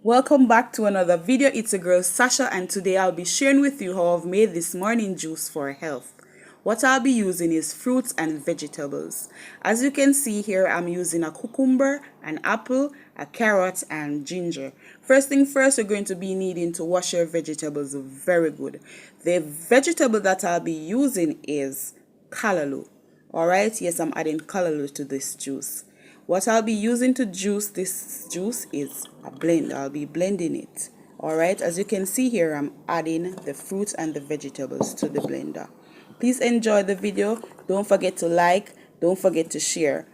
Welcome back to another video. It's a girl Sasha, and today I'll be sharing with you how I've made this morning juice for health. What I'll be using is fruits and vegetables. As you can see here, I'm using a cucumber, an apple, a carrot, and ginger. First thing first, you're going to be needing to wash your vegetables very good. The vegetable that I'll be using is callaloo. Alright, yes, I'm adding callaloo to this juice. What I'll be using to juice this juice is a blend. I'll be blending it. Alright, as you can see here, I'm adding the fruits and the vegetables to the blender. Please enjoy the video. Don't forget to like. Don't forget to share.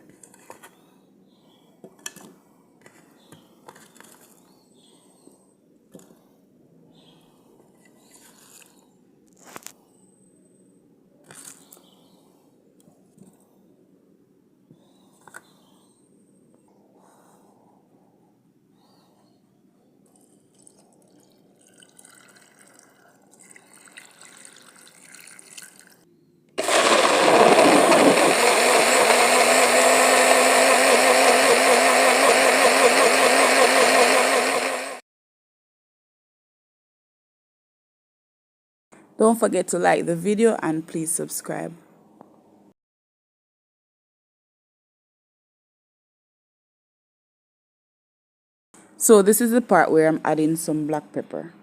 Don't forget to like the video and please subscribe. So this is the part where I'm adding some black pepper.